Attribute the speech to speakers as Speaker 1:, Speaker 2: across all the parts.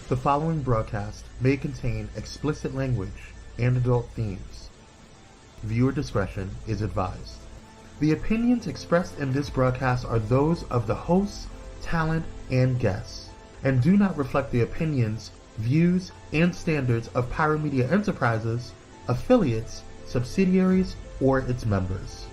Speaker 1: The following broadcast may contain explicit language and adult themes. Viewer discretion is advised. The opinions expressed in this broadcast are those of the hosts, talent, and guests, and do not reflect the opinions, views, and standards of Pyromedia Enterprises, affiliates, subsidiaries, or its members.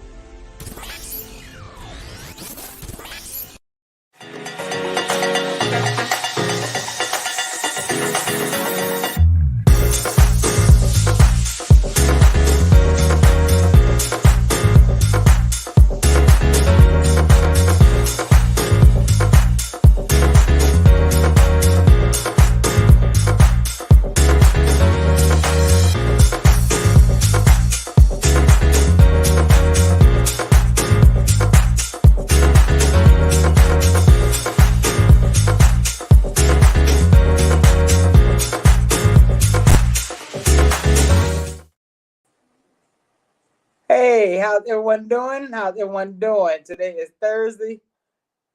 Speaker 2: Hey, how's everyone doing? How's everyone doing? Today is Thursday.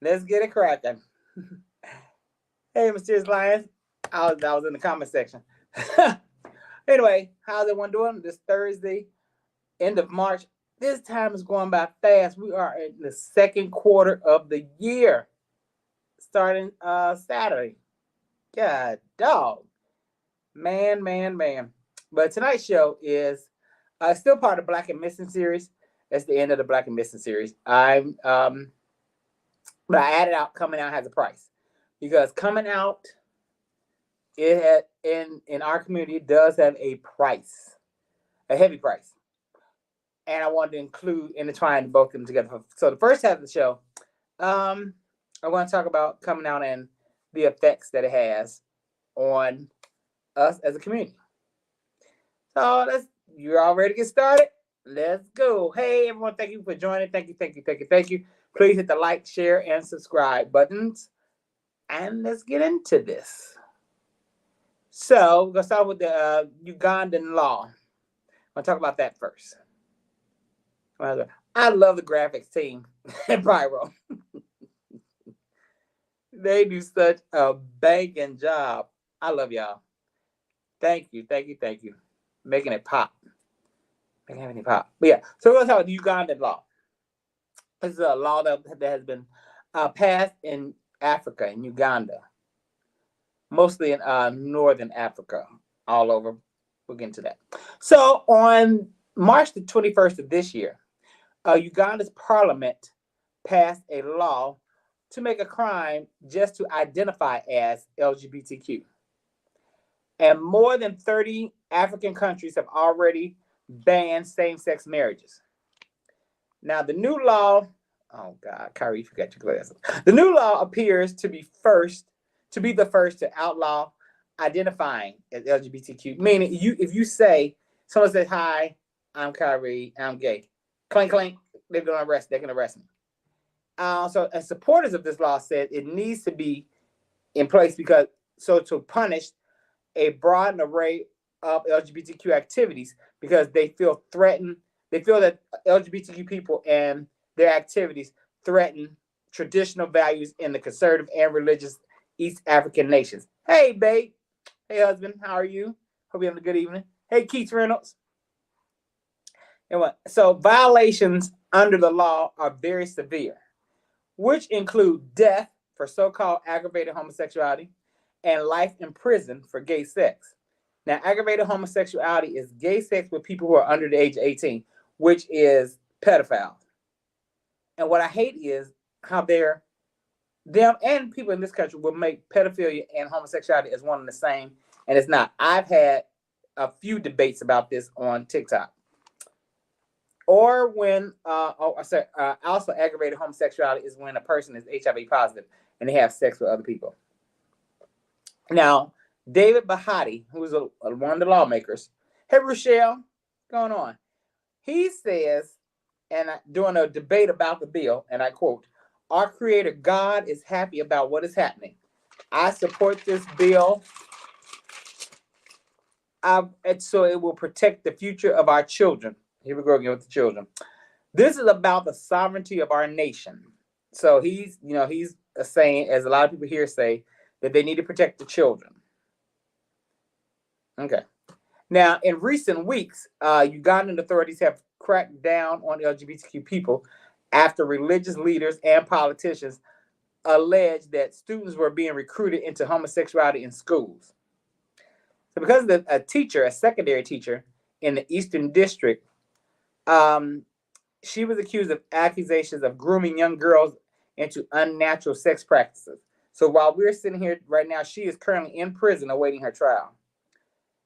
Speaker 2: Let's get it cracking. Hey, Mysterious Lions. I was in the comment section. Anyway, how's everyone doing? This Thursday, end of March. This time is going by fast. We are in the second quarter of the year, starting Saturday. God dog. Man. But tonight's show is still part of the Black and Missing series. That's the end of the Black and Missing series. But I added out coming out has a price, because coming out in our community does have a price, a heavy price, and I wanted to include intertwine both of them together. So the first half of the show, I want to talk about coming out and the effects that it has on us as a community. So you're all ready to get started? Let's go. Hey, everyone, thank you for joining. Thank you. Please hit the like, share, and subscribe buttons. And let's get into this. So, we're going to start with the Ugandan law. I'm going to talk about that first. I love the graphics team at Pyro. They do such a banging job. I love y'all. Thank you. Making it pop. But yeah, so we're going to talk about the Ugandan law. This is a law that has been passed in Africa, in Uganda, mostly in northern Africa, all over. We'll get into that. So on March the 21st of this year, Uganda's parliament passed a law to make a crime just to identify as LGBTQ. And more than 30 African countries have already banned same-sex marriages. Now, the new law, oh God, Kire, you forgot your glasses. The new law appears to be the first to outlaw identifying as LGBTQ, meaning if you say, someone says, hi, I'm Kire, I'm gay, clink, clink, they can arrest me. So as supporters of this law said, it needs to be in place to punish a broad array of LGBTQ activities, because they feel threatened. They feel that LGBTQ people and their activities threaten traditional values in the conservative and religious East African nations. Hey, babe. Hey, husband. How are you? Hope you're having a good evening. Hey, Keith Reynolds. Anyway, so violations under the law are very severe, which include death for so-called aggravated homosexuality and life in prison for gay sex. Now, aggravated homosexuality is gay sex with people who are under the age of 18, which is pedophiles. And what I hate is how them and people in this country will make pedophilia and homosexuality as one and the same, and it's not. I've had a few debates about this on TikTok. Or when, also aggravated homosexuality is when a person is HIV positive and they have sex with other people. Now, David Bahati, who's one of the lawmakers, hey, Rochelle, what's going on? He says, and during a debate about the bill, and I quote, "Our Creator God is happy about what is happening. I support this bill so it will protect the future of our children." Here we go again with the children. This is about the sovereignty of our nation. So he's saying, as a lot of people here say, that they need to protect the children. Okay. Now, in recent weeks, Ugandan authorities have cracked down on LGBTQ people after religious leaders and politicians alleged that students were being recruited into homosexuality in schools. So because of a secondary teacher in the Eastern District, she was accused of accusations of grooming young girls into unnatural sex practices. So while we're sitting here right now, she is currently in prison awaiting her trial.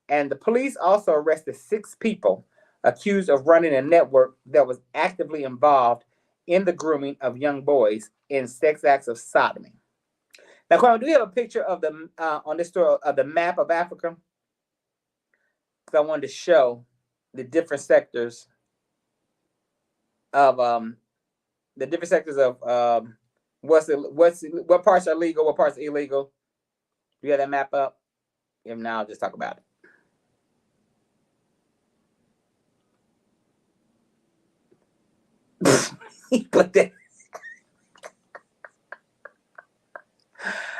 Speaker 2: And the police also arrested 6 people accused of running a network that was actively involved in the grooming of young boys in sex acts of sodomy. Now, Kwame, do you have a picture of the on this story of the map of Africa? Because I wanted to show the different sectors of what parts are legal, what parts are illegal. Do you have that map up? If not, I'll just talk about it.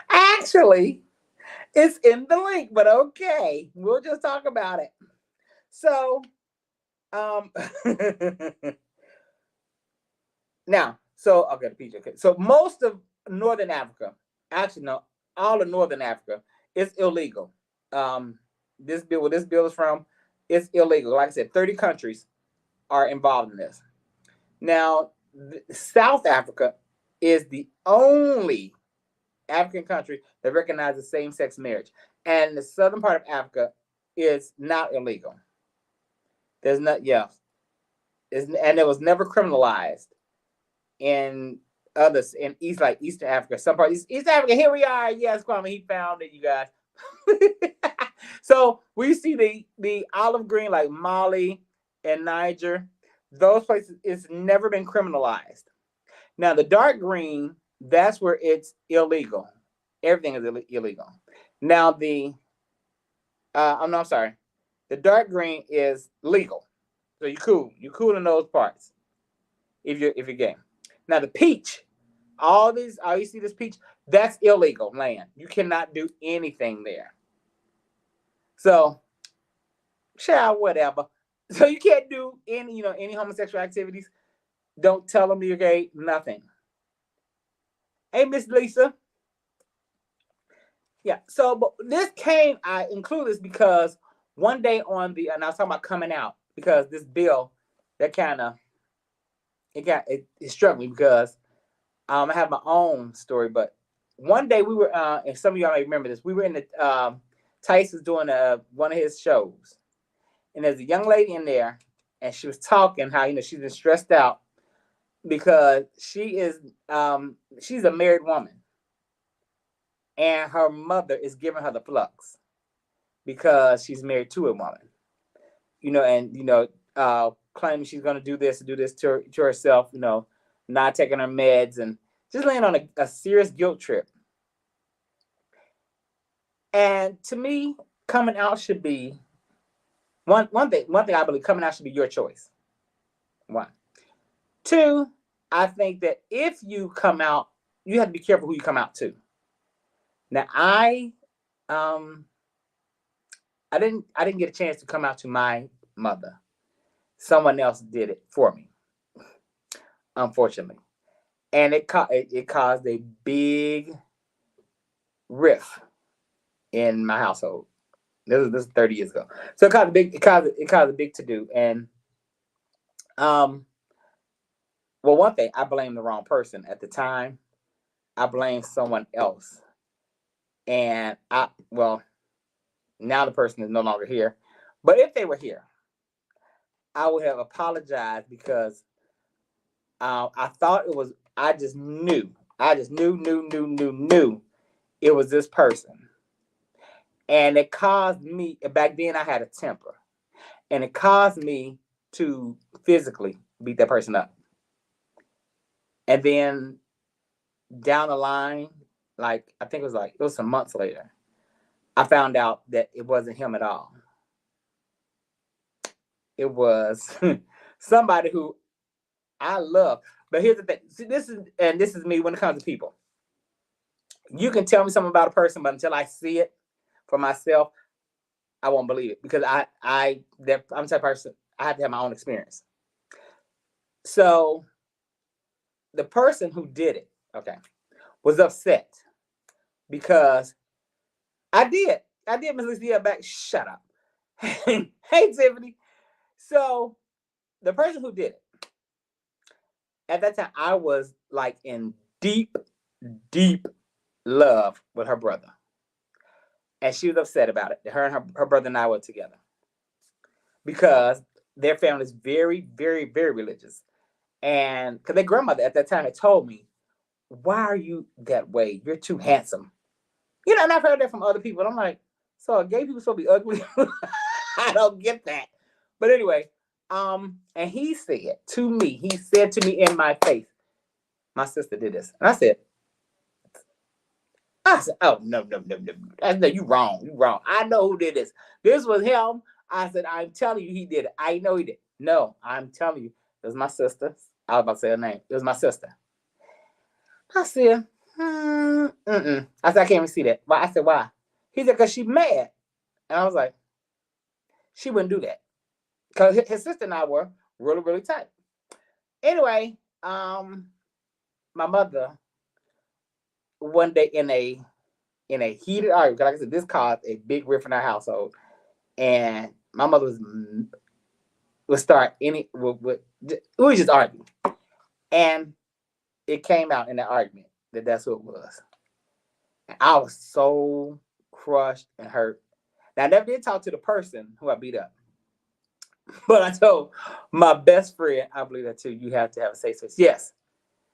Speaker 2: Actually, it's in the link, but okay, we'll just talk about it. So, now, so okay, the picture. Okay, so most of Northern Africa, actually no, all of Northern Africa is illegal. This bill, where this bill is from, it's illegal. Like I said, 30 countries are involved in this. Now, South Africa is the only African country that recognizes same-sex marriage, and the southern part of Africa is not illegal. There's not, and it was never criminalized in others in Eastern Africa. Some parts, East Africa. Here we are. Yes, Kwame, he found it, you guys. So we see the olive green, like Mali and Niger. Those places, it's never been criminalized. Now the dark green, that's where it's illegal. Everything is illegal. Now I'm sorry. The dark green is legal. So you cool in those parts. If you're gay. Now the peach, all you see this peach, that's illegal land. You cannot do anything there. So, child, whatever. So you can't do any homosexual activities. Don't tell them you're gay. Nothing. Hey, Miss Lisa. Yeah. So, but I include this because one day and I was talking about coming out, because this bill that it struck me because I have my own story. But one day we were, and some of y'all may remember this, we were in the Tyson's doing one of his shows, and there's a young lady in there, and she was talking how she's been stressed out because she's a married woman, and her mother is giving her the flux because she's married to a woman, claiming she's going to do this to herself, not taking her meds and just laying on a serious guilt trip. And to me, coming out should be one thing I believe coming out should be your choice. 1. 2, I think that if you come out, you have to be careful who you come out to. Now, I didn't get a chance to come out to my mother. Someone else did it for me, unfortunately, and it caused a big rift in my household. This is 30 years ago, so it caused a big to do. And well, one thing, I blamed the wrong person at the time. I blamed someone else, and now the person is no longer here. But if they were here, I would have apologized because I thought it was. I just knew it was this person, and it caused me. Back then, I had a temper, and it caused me to physically beat that person up. And then down the line, I think it was some months later, I found out that it wasn't him at all. It was somebody who I love. But here's the thing. See, this is me when it comes to people. You can tell me something about a person, but until I see it for myself, I won't believe it because I'm the type of person, I have to have my own experience. So the person who did it, okay, was upset because I did Miss Lucia back. Shut up. Hey, Tiffany. So the person who did it, at that time, I was like in deep, deep love with her brother. And she was upset about it. Her and her brother and I were together. Because their family is very, very, very religious. And because their grandmother at that time had told me, why are you that way? You're too handsome. You know, and I've heard that from other people. And I'm like, so gay people supposed to be ugly? I don't get that. But anyway, and he said to me in my face, my sister did this. And I said, oh, no. I said, you wrong. I know who did this. This was him. I said, I'm telling you, he did it. I know he did. No, I'm telling you, it was my sister. I was about to say her name. It was my sister. I said, I said, I can't even see that. But I said, why? He said, because she's mad. And I was like, she wouldn't do that. Because his sister and I were really, really tight. Anyway, my mother, one day in a heated argument, like I said, this caused a big rift in our household. And my mother we just arguing. And it came out in that argument that that's who it was. And I was so crushed and hurt. Now, I never did talk to the person who I beat up. But I told my best friend, I believe that too, you have to have a safe space. Yes,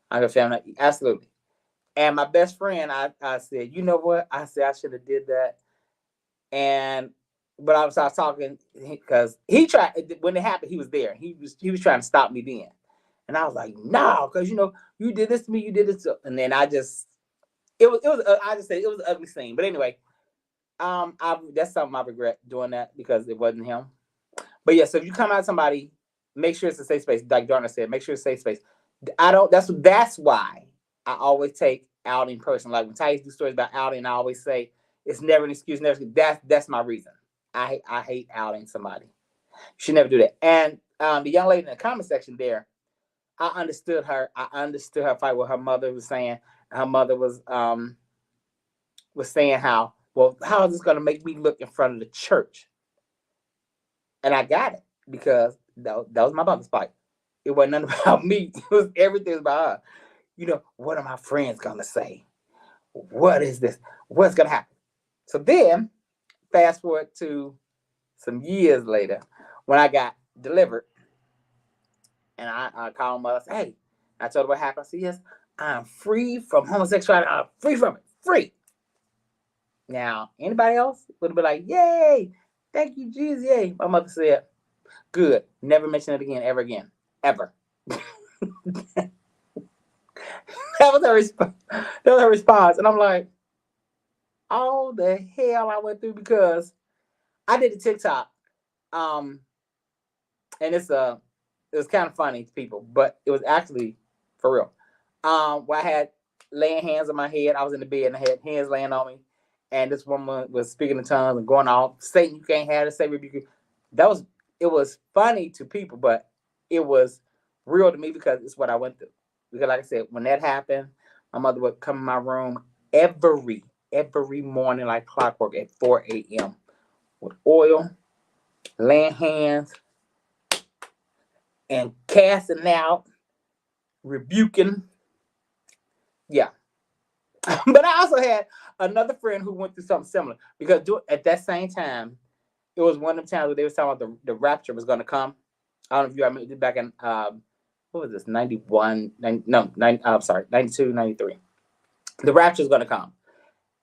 Speaker 2: I'm a family, absolutely. And my best friend, I said, you know what? I said I should have did that. But I was talking because he tried, when it happened, he was there. He was trying to stop me then. And I was like, no, because you did this to me, you did this to, and then I just said it was an ugly scene. But anyway, that's something I regret doing that because it wasn't him. But yeah, so if you come out somebody, make sure it's a safe space. Like Darna said, make sure it's a safe space. That's why I always take outing person. Like when Thais do stories about outing, I always say it's never an excuse, never. That's my reason. I hate outing somebody. You should never do that. And the young lady in the comment section there, I understood her. I understood her fight. What her mother was saying. Her mother was saying how is this going to make me look in front of the church? And I got it because that was my mother's fight. It wasn't nothing about me. It was everything about her. You know, what are my friends going to say? What is this? What's going to happen? So then, fast forward to some years later, when I got delivered, and I called my mother, hey, I told her what happened. I said, yes, I'm free from homosexuality. I'm free from it. Free. Now, anybody else would have been like, yay, thank you, Jesus, yay. My mother said, good. Never mention it again, ever again. Ever. That was her response. And I'm like, all the hell I went through because I did a TikTok. And it was kind of funny to people, but it was actually for real. Where I had laying hands on my head. I was in the bed and I had hands laying on me. And this woman was speaking in tongues and going off, Satan, you can't have it, Satan, rebuke you. It was funny to people, but it was real to me because it's what I went through. Because like I said, when that happened, my mother would come in my room every morning like clockwork at 4 a.m. with oil, laying hands, and casting out, rebuking. Yeah. But I also had another friend who went through something similar because at that same time, it was one of the times where they were talking about the rapture was going to come. I don't know if you remember back in, what was this, 91, 90, no, 90, I'm sorry, 92, 93. The rapture is going to come.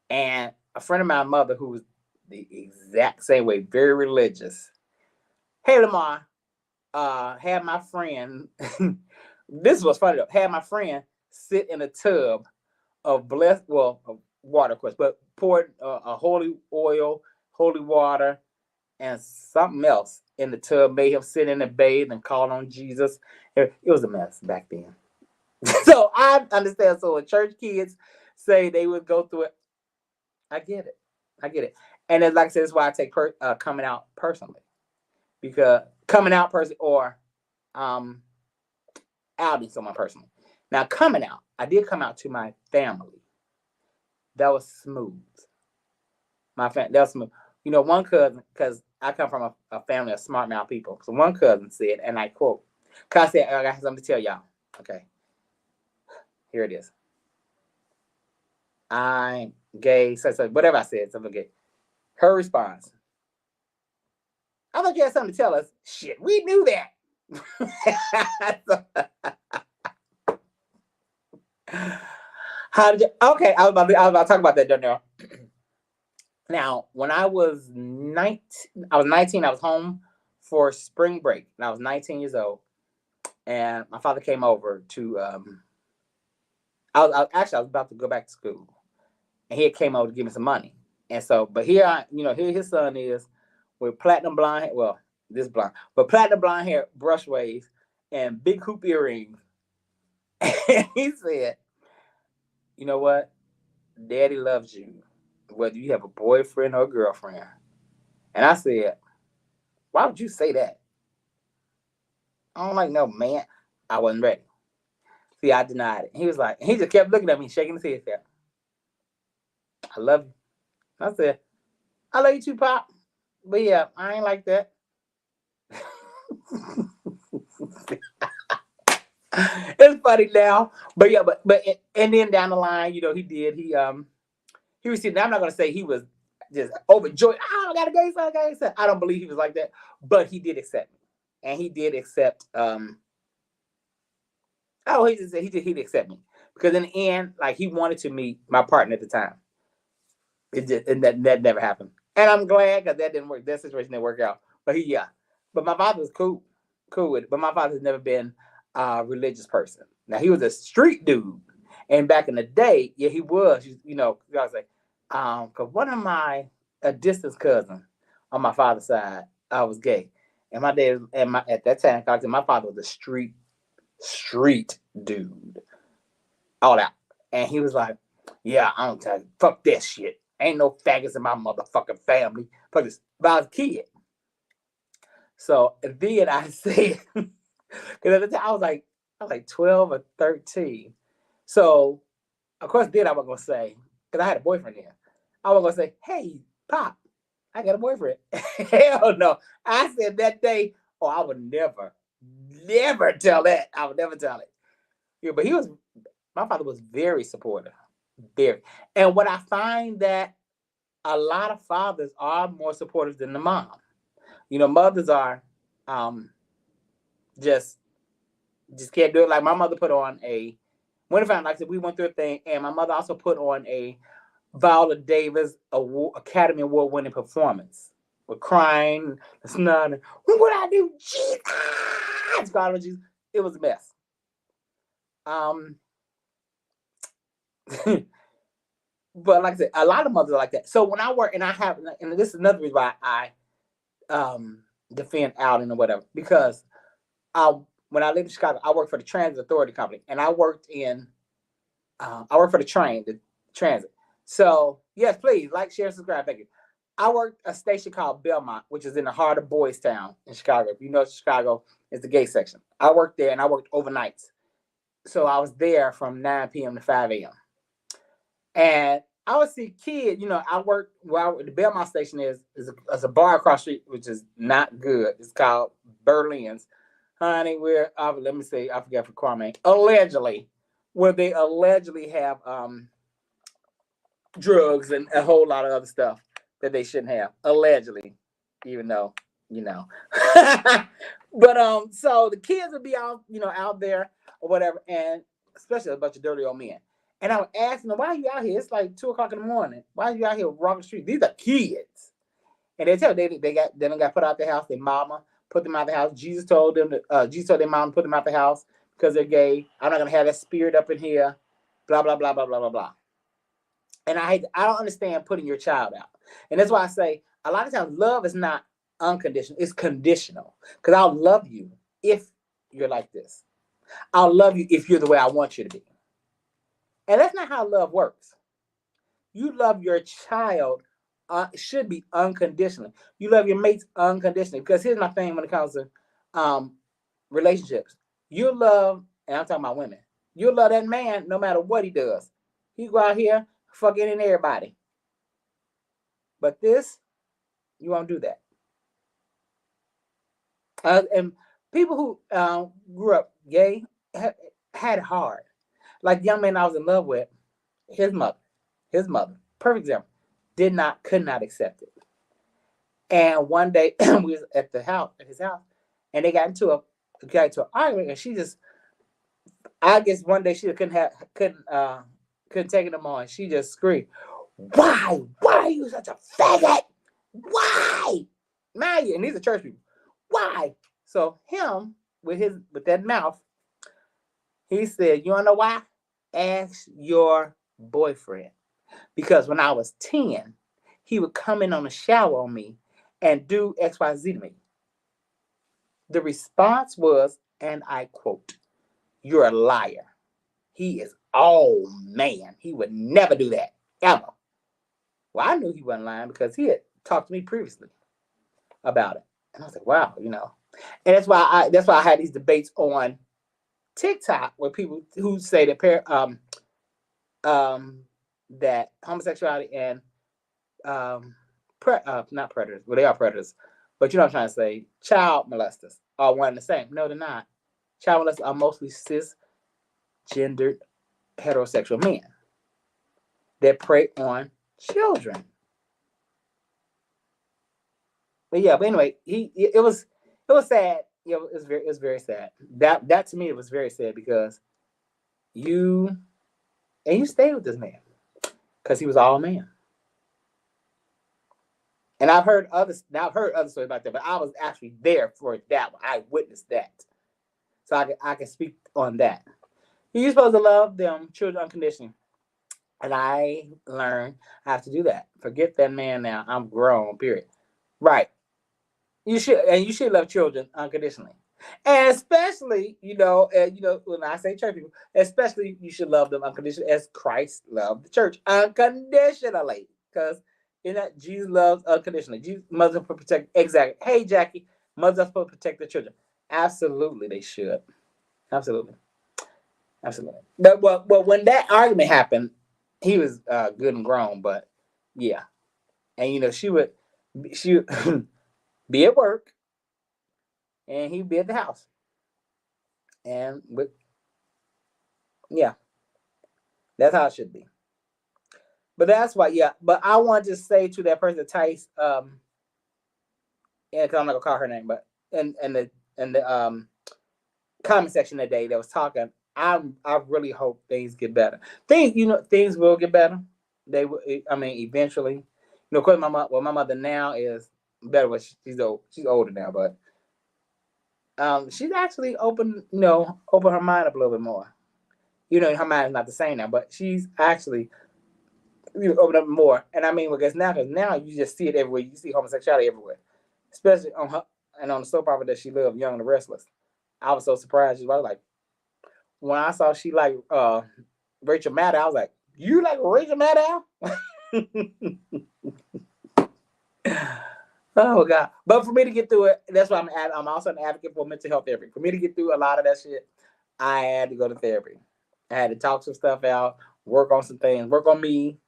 Speaker 2: And a friend of my mother who was the exact same way, very religious. Hey, Lamar, had my friend, this was funny though, had my friend sit in a tub of water, of course, but poured a holy oil, holy water, and something else in the tub, made him sit in and bathe and call on Jesus. It was a mess back then. So I understand. So when church kids say they would go through it, I get it. And it's like I said, that's why I take coming out personally, because coming out or outing someone personally. Now, coming out, I did come out to my family. That was smooth. That was smooth. You know, one cousin, because I come from a family of smart mouth people. So one cousin said, and I quote, because I said, I got something to tell y'all. Okay. Here it is. I'm gay, so whatever I said, something gay. Her response, I thought you had something to tell us. Shit, we knew that. How did you? Okay, I was about to talk about that, Danielle. Now, when I was 19, I was home for spring break, and I was 19 years old, and my father came over to. I was about to go back to school, and he came over to give me some money, and so, but here his son is with platinum blonde hair. Well, this blonde, but platinum blonde hair, brush waves, and big hoop earrings. And he said, "You know what? Daddy loves you, whether you have a boyfriend or a girlfriend." And I said, "Why would you say that? I don't like no man." I wasn't ready. See, I denied it. He was like, he just kept looking at me, shaking his head. Said, "I love you." I said, "I love you too, Pop. But yeah, I ain't like that." It's funny now, but yeah, but and then down the line, he received. Now I'm not gonna say he was just overjoyed. I got a gay son, I don't believe he was like that, but he did accept me, and he did accept. He did accept me, because in the end, like, he wanted to meet my partner at the time. And that never happened, and I'm glad, because that didn't work. That situation didn't work out. But but my father was cool with it. But my father's never been a religious person. Now, he was a street dude, and back in the day, yeah, he was. I was like, because one of a distant cousin on my father's side, I was gay, and my dad at that time, my father was a street dude, all out, and he was like, "Yeah, I don't tell you, fuck that shit. Ain't no faggots in my motherfucking family. Fuck this." But I was a kid. So then I said, because at the time I was like 12 or 13. So of course then I was gonna say, because I had a boyfriend then, I was gonna say, "Hey, Pop, I got a boyfriend." Hell no. I said that day, I would never tell that. I would never tell it. Yeah, but my father was very supportive. Very. And what I find that a lot of fathers are more supportive than the mom. Mothers are just can't do it. Like, my mother put on like I said, we went through a thing, and my mother also put on a Viola Davis Academy Award winning performance with crying, snoring. What I do? Jesus! God, Jesus. It was a mess. But like I said, a lot of mothers are like that. So when I work, and this is another reason why I defend outing or whatever, because when I lived in Chicago, I worked for the Transit Authority Company, and I worked for the transit. So yes, please like, share, subscribe. Thank you. I worked a station called Belmont, which is in the heart of Boys Town in Chicago. If you know Chicago is the gay section. I worked there, and I worked overnights. So I was there from 9 p.m. to 5 a.m. And I would see kids, I worked the Belmont station is a bar across the street, which is not good. It's called Berlin's. Honey, let me say, I forgot for Kwame. Allegedly, where they allegedly have drugs and a whole lot of other stuff that they shouldn't have. Allegedly, even though, But so the kids would be out there or whatever, and especially a bunch of dirty old men. And I would ask them, "Why are you out here? It's like 2:00 in the morning. Why are you out here walking the street? These are kids." And they tell they got put out the house. Their mama put them out the house. Jesus told their mom to put them out the house because they're gay. I'm not gonna have that spirit up in here. Blah blah blah blah blah blah blah. And I don't understand putting your child out. And that's why I say a lot of times love is not unconditional. It's conditional. Because I'll love you if you're like this. I'll love you if you're the way I want you to be. And that's not how love works. You love your child should be unconditionally. You love your mates unconditionally. Because here's my thing when it comes to relationships. You love, and I'm talking about women. You love that man no matter what he does. He go out here fucking in everybody. But this, you won't do that. And people who grew up gay had it hard. Like the young man I was in love with, his mother, perfect example, could not accept it. And one day we was at his house, and they got into an argument, and she just, I guess one day she couldn't take it no more, and she just screamed, "Why are you such a faggot? Why?" Man, and these are church people. Why? So him with that mouth, he said, "You wanna know why? Ask your boyfriend." Because when I was 10, he would come in on a shower on me and do XYZ to me. The response was, and I quote, "You're a liar. He is all man. He would never do that, ever." Well, I knew he wasn't lying because he had talked to me previously about it. And I was like, wow, And that's why I had these debates on TikTok with people who say that that homosexuality and not predators, well, they are predators, but you know what I'm trying to say, child molesters are one and the same. No, they're not. Child molesters are mostly cisgendered heterosexual men that prey on children. But anyway, it was sad. It was very sad. That to me, it was very sad because you stayed with this man because he was all man. And I've heard other stories about that, but I was actually there for that one. I witnessed that, so I can speak on that. You're supposed to love them children unconditionally, and I learned I have to do that. Forget that man now. I'm grown. Period. Right. You should love children unconditionally, and especially when I say church people, especially you should love them unconditionally as Christ loved the church unconditionally, because Jesus loves unconditionally. Jesus, mothers will protect. Exactly. Hey, Jackie, mothers are supposed to protect their children. Absolutely, they should. Absolutely. But when that argument happened, he was good and grown, but yeah, and she would be at work, and he'd be at the house, and that's how it should be. But that's why, But I want to say to that person, Tice, because I'm not gonna call her name, but in the comment section that day that was talking, I really hope things get better. Things will get better. They will. I mean, eventually. Of course, my mother now is better. But she's older now, but she's actually open her mind up a little bit more. Her mind is not the same now, but she's actually open up more. And I mean, because now you just see it everywhere. You see homosexuality everywhere, especially on the soap opera that she loved, Young and the Restless. I was so surprised. I was like, when I saw she like Rachel Maddow, I was like, "You like Rachel Maddow?" Oh God! But for me to get through it, that's why I'm also an advocate for mental health therapy. For me to get through a lot of that shit, I had to go to therapy. I had to talk some stuff out, work on some things, work on me,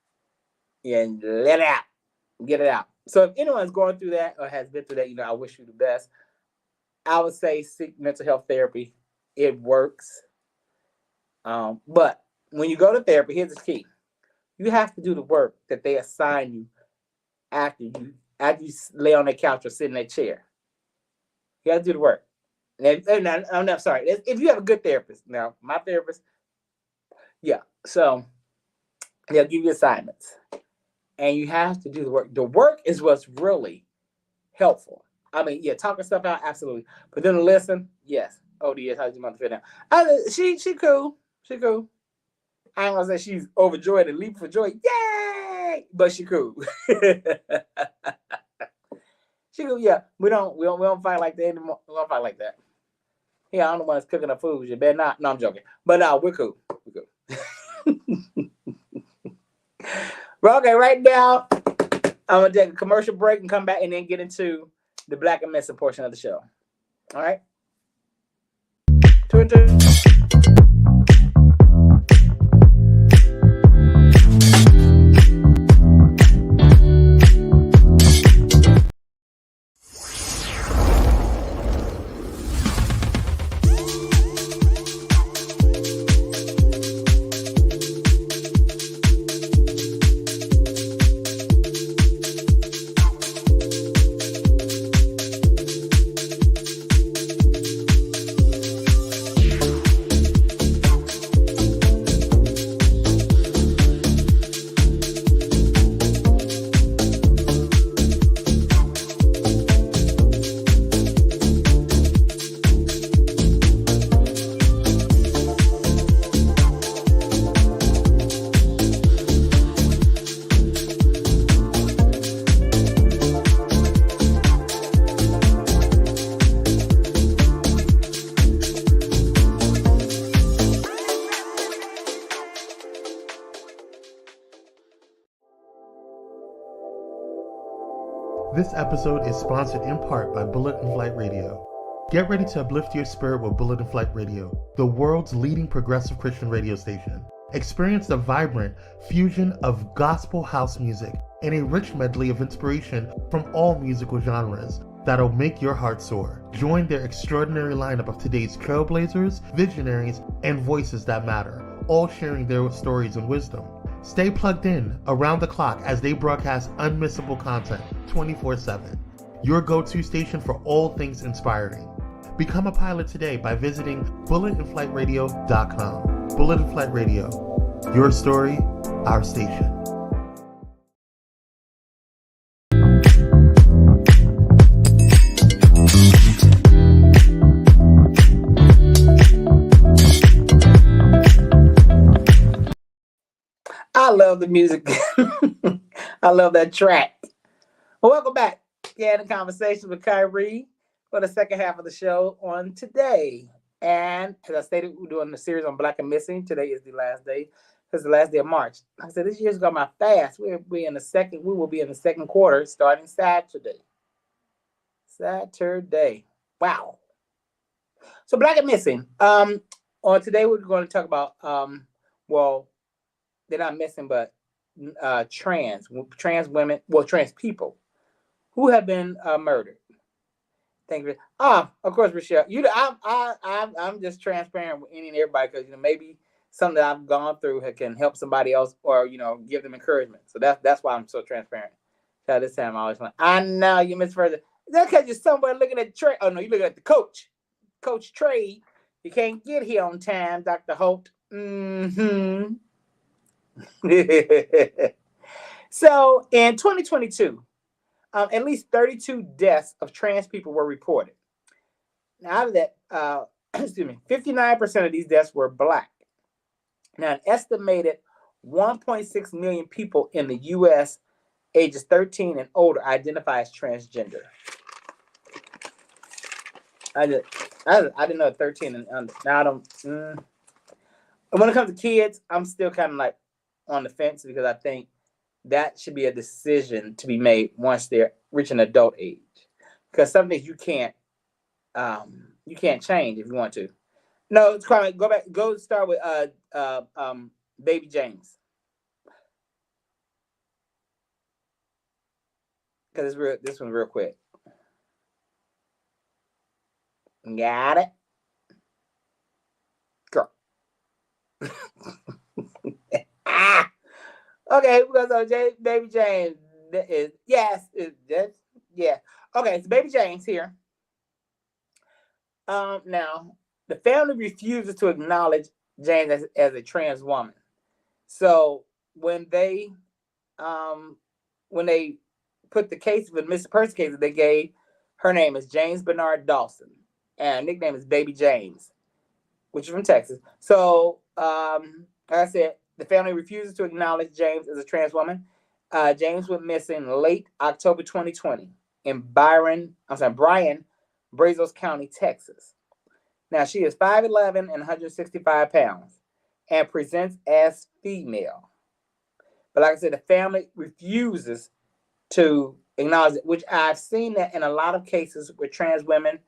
Speaker 2: and let it out, get it out. So if anyone's going through that or has been through that, I wish you the best. I would say seek mental health therapy. It works. But when you go to therapy, here's the key: you have to do the work that they assign you after you lay on that couch or sit in that chair. You have to do the work. I'm sorry. If you have a good therapist, now my therapist, so they'll give you assignments, and you have to do the work. The work is what's really helpful. I mean, talking stuff out, absolutely. But then to listen, yes. Oh, yes, how's your mother feel now? She cool. She cool. I ain't gonna say she's overjoyed and leap for joy. Yay! But she cool. She cool, yeah. We don't fight like that anymore. We don't fight like that. Yeah, I'm the one that's cooking the food. You better not. No, I'm joking. But no, we're cool. We're cool. Well, okay, right now, I'm going to take a commercial break and come back and then get into the Black and Missing portion of the show. All right?
Speaker 1: This episode is sponsored in part by Bullet and Flight Radio. Get ready to uplift your spirit with Bullet and Flight Radio, the world's leading progressive Christian radio station. Experience the vibrant fusion of gospel house music and a rich medley of inspiration from all musical genres that'll make your heart soar. Join their extraordinary lineup of today's trailblazers, visionaries, and voices that matter, all sharing their stories and wisdom. Stay plugged in around the clock as they broadcast unmissable content 24/7. Your go-to station for all things inspiring. Become a pilot today by visiting bulletandflightradio.com. Bullet and Flight Radio. Your story, our station.
Speaker 2: I love the music. I love that track. Well, welcome back. Kandid Konversations with Kire for the second half of the show on today. And as I stated, we're doing the series on Black and Missing. Today is the last day. It's the last day of March. Like I said, this year's gone by fast. We will be in the second quarter starting Saturday. Wow. So Black and Missing. On today we're going to talk about they're not missing, but trans women, trans people who have been murdered. Thank you. Of course, Rochelle. I'm just transparent with any and everybody because maybe something that I've gone through can help somebody else or give them encouragement. So that's why I'm so transparent. So this time I always like, I know you miss further. That's because you're somewhere looking at the trade. Oh no, you're looking at the coach trade. You can't get here on time, Dr. Holt. Mm-hmm. So in 2022, at least 32 deaths of trans people were reported. Now, out of that, 59% of these deaths were Black. Now, an estimated 1.6 million people in the U.S. ages 13 and older identify as transgender. I didn't know 13 and under. Now I don't. When it comes to kids, I'm still kind of like on the fence because I think that should be a decision to be made once they're reaching adult age. Because some things you can't change if you want to. No, it's kind of go start with Baby James. Because this one's real quick. Got it? Girl. Okay, we're going to say Baby James. Yeah. Okay, so Baby James here. Now, the family refuses to acknowledge James as a trans woman. So when they put the case for the missing person case, they gave her name is James Bernard Dawson, and nickname is Baby James, which is from Texas. So, like I said, the family refuses to acknowledge James as a trans woman. James went missing late October 2020 in Bryan, Brazos County, Texas. Now, she is 5'11" and 165 pounds and presents as female. But like I said, the family refuses to acknowledge it, which I've seen that in a lot of cases where trans women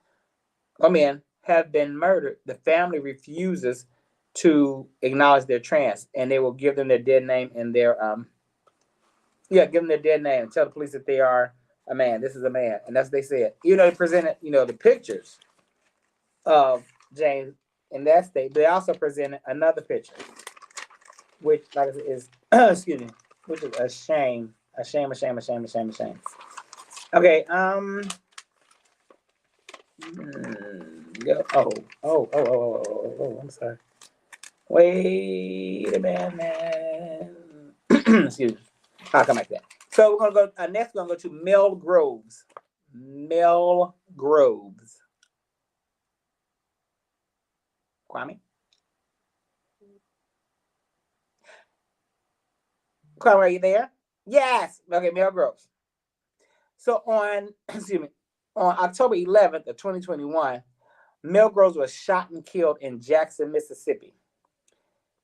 Speaker 2: or men have been murdered, the family refuses to acknowledge they're trans, and they will give them their dead name and their give them their dead name and tell the police that they are a man. This is a man, and that's what they said. Even though they presented, the pictures of James in that state, they also presented another picture, which, like I said, is excuse me, which is a shame. A shame. Okay, I'm sorry. Wait a minute. Excuse me. I'll come back to that. So we're gonna go next. We're gonna go to Mel Groves. Mel Groves. Kwame, are you there? Yes. Okay, Mel Groves. So on October 11th of 2021, Mel Groves was shot and killed in Jackson, Mississippi.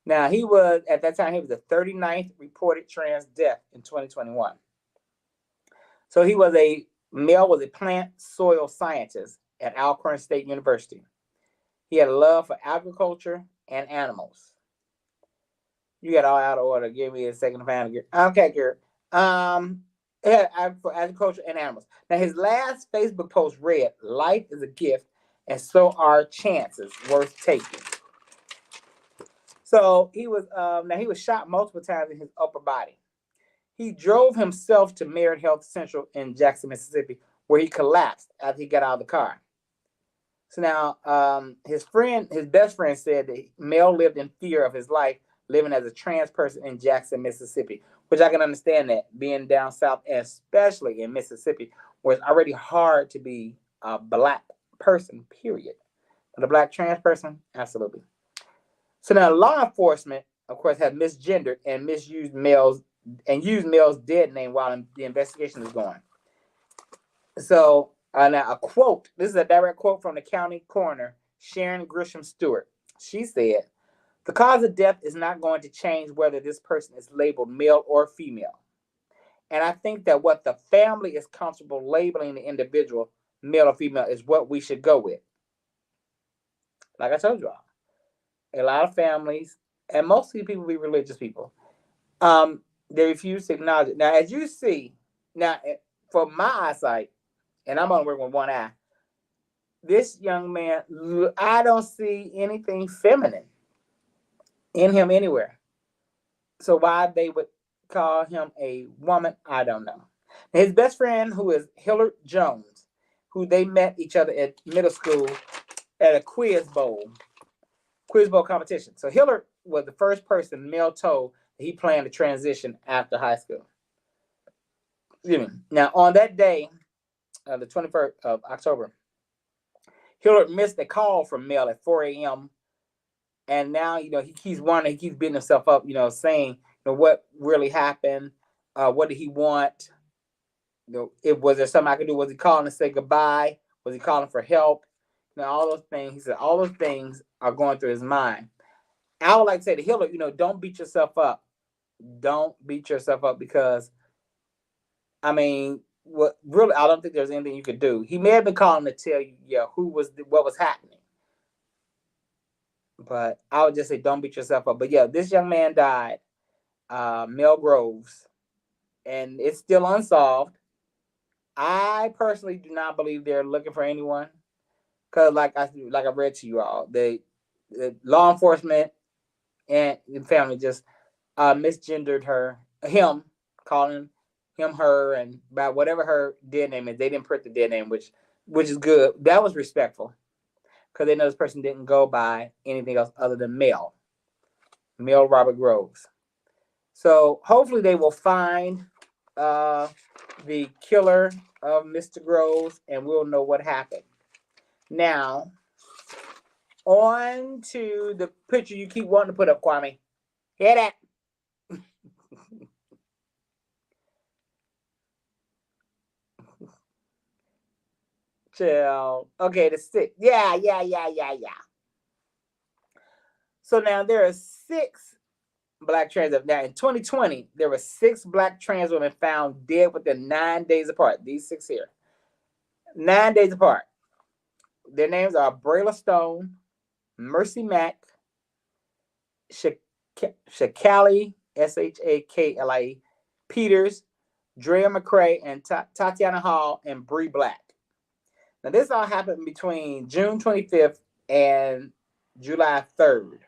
Speaker 2: Now, at that time, he was the 39th reported trans death in 2021. So Mel was a plant soil scientist at Alcorn State University. He had a love for agriculture and animals. You got all out of order. Give me a second to find it. Okay, Garrett. For agriculture and animals. Now, his last Facebook post read, "Life is a gift, and so are chances worth taking." So he was shot multiple times in his upper body. He drove himself to Merit Health Central in Jackson, Mississippi, where he collapsed after he got out of the car. So now, his best friend said that Mel lived in fear of his life, living as a trans person in Jackson, Mississippi, which I can understand that, being down south, especially in Mississippi, where it's already hard to be a Black person, period. But a Black trans person, absolutely. So now law enforcement, of course, have misgendered and used Mel's dead name while the investigation is going. So now a quote, this is a direct quote from the county coroner, Sharon Grisham Stewart. She said, "The cause of death is not going to change whether this person is labeled male or female. And I think that what the family is comfortable labeling the individual, male or female, is what we should go with." Like I told you all, a lot of families, and mostly people be religious people, they refuse to acknowledge it. Now, as you see, for my eyesight, and I'm only working with one eye, this young man, I don't see anything feminine in him anywhere. So why they would call him a woman, I don't know. His best friend, who is Hillard Jones, who they met each other at middle school at a quiz bowl competition. So Hillard was the first person Mel told that he planned to transition after high school. Excuse me. Now, on that day, the 21st of October, Hillard missed a call from Mel at 4 a.m. And now, he keeps wondering, he keeps beating himself up, saying, what really happened? What did he want? Was there something I could do? Was he calling to say goodbye? Was he calling for help? All those things. He said all those things are going through his mind. I would like to say to Hillard, don't beat yourself up. Don't beat yourself up because, I don't think there's anything you could do. He may have been calling to tell you, what was happening. But I would just say, don't beat yourself up. But this young man died, Mel Groves, and it's still unsolved. I personally do not believe they're looking for anyone, because like I read to you all, the law enforcement and the family just misgendered him, calling him her, and by whatever her dead name is. They didn't print the dead name, which is good. That was respectful, because they know this person didn't go by anything else other than Mel Robert Groves. So hopefully they will find the killer of Mr. Groves, and we'll know what happened. Now, on to the picture you keep wanting to put up, Kwame. Hear that? Chill. Okay, the 6. Yeah. So now there are 6 black trans women. Now, in 2020, there were 6 black trans women found dead within 9 days apart. These 6 here. 9 days apart. Their names are Brayla Stone, Mercy Mack, Shakali, Shaklie Peters, Drea McCrae, and Tatiana Hall, and Bree Black. Now, this all happened between June 25th and July 3rd,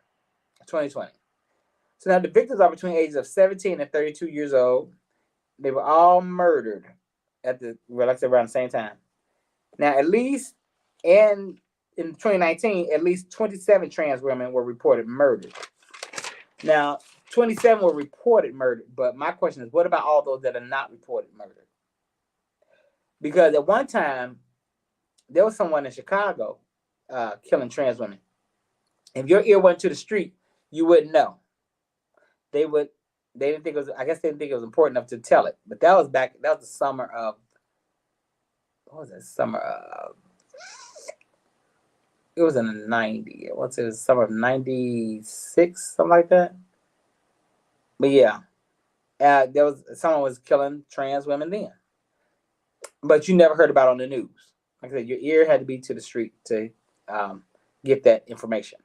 Speaker 2: 2020. So now the victims are between ages of 17 and 32 years old. They were all murdered at like I said, around the same time. Now, at least in 2019, at least 27 trans women were reported murdered. Now, 27 were reported murdered, but my question is, what about all those that are not reported murdered? Because at one time, there was someone in Chicago killing trans women. If your ear went to the street, you wouldn't know. They didn't think it was, I guess they didn't think it was important enough to tell it. But that was the summer of, what was it? It was in the 90s. What's it? Summer of 96, something like that. But yeah, someone was killing trans women then. But you never heard about it on the news. Like I said, your ear had to be to the street to get that information.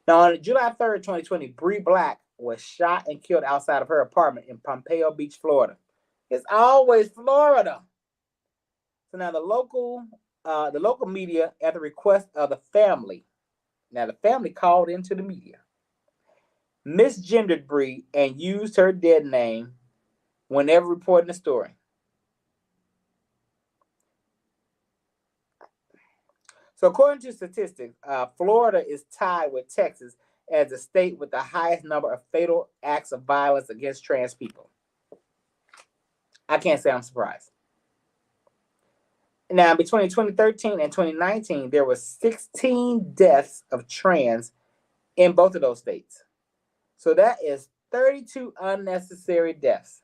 Speaker 2: Now, on July 3rd, 2020, Bree Black was shot and killed outside of her apartment in Pompano Beach, Florida. It's always Florida. So now the local media, at the request of the family, now the family called into the media, misgendered Bree and used her dead name whenever reporting the story. So according to statistics, Florida is tied with Texas as the state with the highest number of fatal acts of violence against trans people. I can't say I'm surprised. Now, between 2013 and 2019, there were 16 deaths of trans in both of those states. So that is 32 unnecessary deaths.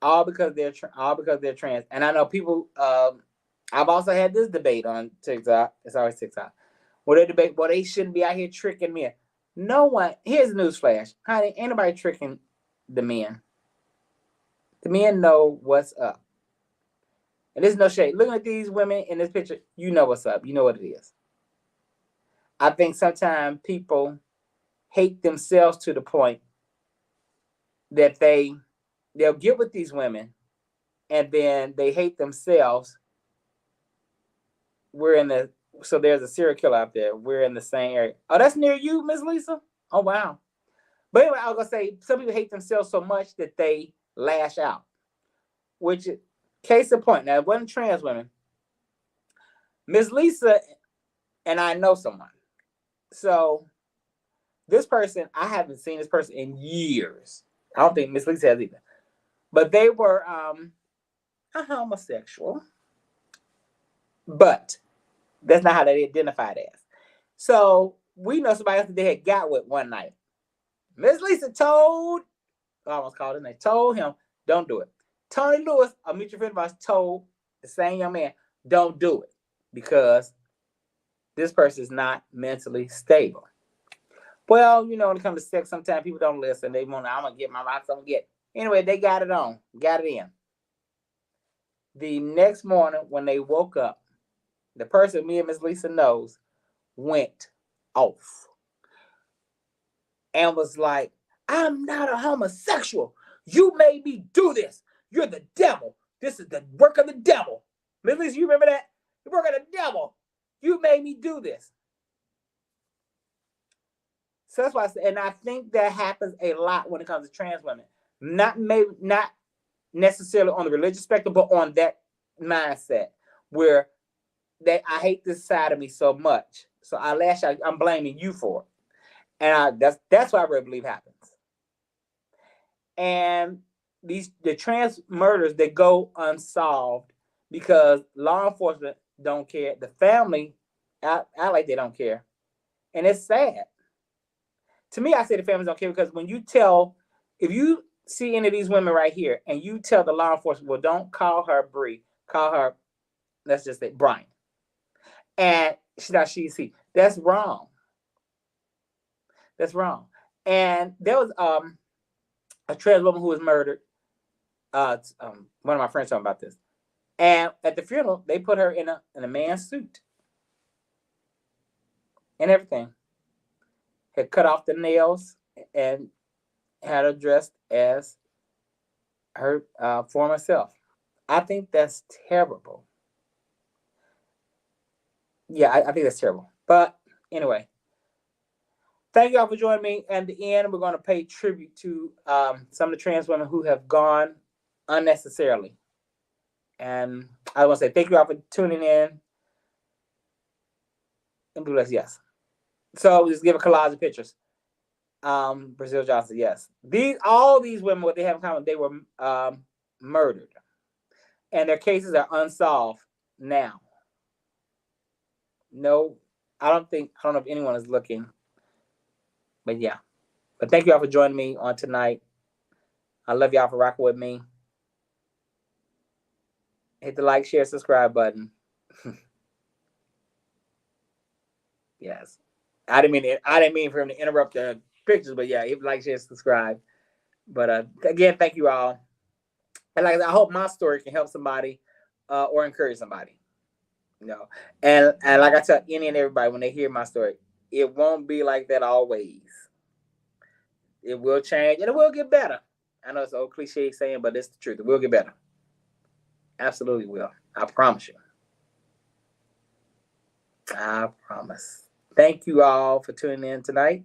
Speaker 2: All because they're trans. And I know people, I've also had this debate on TikTok. It's always TikTok. Where they debate, well, they shouldn't be out here tricking men. No one, here's a news flash. Honey, ain't nobody tricking the men. The men know what's up. And there's no shade. Looking at these women in this picture, you know what's up. You know what it is. I think sometimes people hate themselves to the point that they'll get with these women and then they hate themselves. So there's a serial killer out there. We're in the same area. Oh, that's near you, Miss Lisa? Oh, wow. But anyway, I was going to say, some people hate themselves so much that they lash out. Which, case in point, now it wasn't trans women. Miss Lisa and I know someone. So this person, I haven't seen this person in years. I don't think Miss Lisa has either. But they were a homosexual. But that's not how they identified as. So we know somebody else that they had got with one night. Miss Lisa told him, don't do it. Tony Lewis, a mutual friend of ours, told the same young man, don't do it because this person is not mentally stable. Well, when it comes to sex, sometimes people don't listen. They want, I'm going to get my rocks, I'm going to get. Anyway, they got it in. The next morning when they woke up, the person me and Miss Lisa knows went off and was like, I'm not a homosexual. You made me do this. You're the devil. This is the work of the devil. Miss Lisa, you remember that? The work of the devil. You made me do this. So that's why I said, and I think that happens a lot when it comes to trans women. Not necessarily on the religious spectrum, but on that mindset where I hate this side of me so much. So I lash out. I'm blaming you for it. And that's what I really believe happens. And the trans murders, they go unsolved because law enforcement don't care. The family act like they don't care. And it's sad. To me, I say the families don't care because if you see any of these women right here and you tell the law enforcement, well, don't call her Bree, call her, let's just say Brian. And she, that's wrong. That's wrong. And there was a trans woman who was murdered. One of my friends told me about this. And at the funeral, they put her in a man's suit and everything. Had cut off the nails and had her dressed as her former self. I think that's terrible. Yeah, I think that's terrible. But anyway, thank you all for joining me. At the end, we're going to pay tribute to some of the trans women who have gone unnecessarily. And I want to say thank you all for tuning in. And blue, yes. So we'll just give a collage of pictures. Brazil Johnson, yes. All these women, what they have in common, they were murdered. And their cases are unsolved now. No, I don't know if anyone is looking. But yeah. But thank you all for joining me on tonight. I love y'all for rocking with me. Hit the like, share, subscribe button. Yes. I didn't mean for him to interrupt the pictures, but yeah, hit like, share, subscribe. But again, thank you all. And like I hope my story can help somebody or encourage somebody. You know. And like I tell any and everybody when they hear my story, it won't be like that always. It will change and it will get better. I know it's an old cliche saying, but it's the truth. It will get better. Absolutely will. I promise you. I promise. Thank you all for tuning in tonight.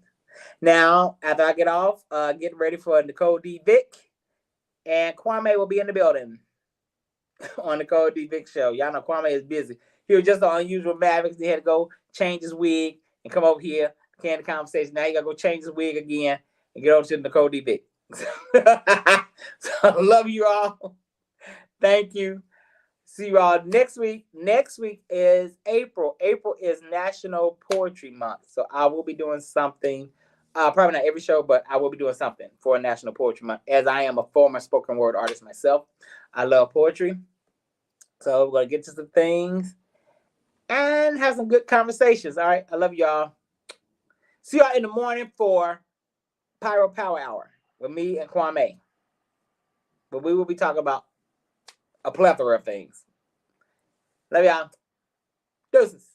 Speaker 2: Now, after I get off, get ready for Nicole D. Vick. And Kwame will be in the building on the Nicole D. Vick show. Y'all know Kwame is busy. He was just on Unusual Mavericks. He had to go change his wig and come over here, Kandid Conversation. Now he got to go change his wig again and get over to Nicole D. Vick. So I love you all. Thank you. See you all next week. Next week is April. April is National Poetry Month. So I will be doing something, probably not every show, but I will be doing something for National Poetry Month, as I am a former spoken word artist myself. I love poetry. So we're going to get to some things and have some good conversations. All right. I love y'all. See y'all in the morning for Pyro Power Hour with me and Kwame. But we will be talking about a plethora of things. Love y'all. Deuces.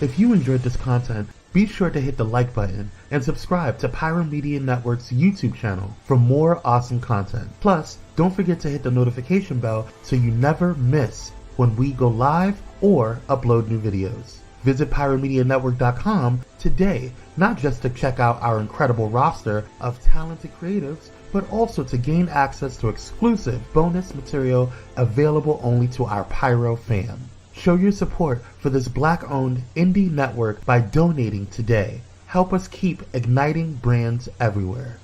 Speaker 1: If you enjoyed this content, be sure to hit the like button and subscribe to Pyromedianetwork's YouTube channel for more awesome content. Plus, don't forget to hit the notification bell so you never miss when we go live or upload new videos. Visit pyromedianetwork.com today, not just to check out our incredible roster of talented creatives, but also to gain access to exclusive bonus material available only to our Pyro fam. Show your support for this Black-owned indie network by donating today. Help us keep igniting brands everywhere.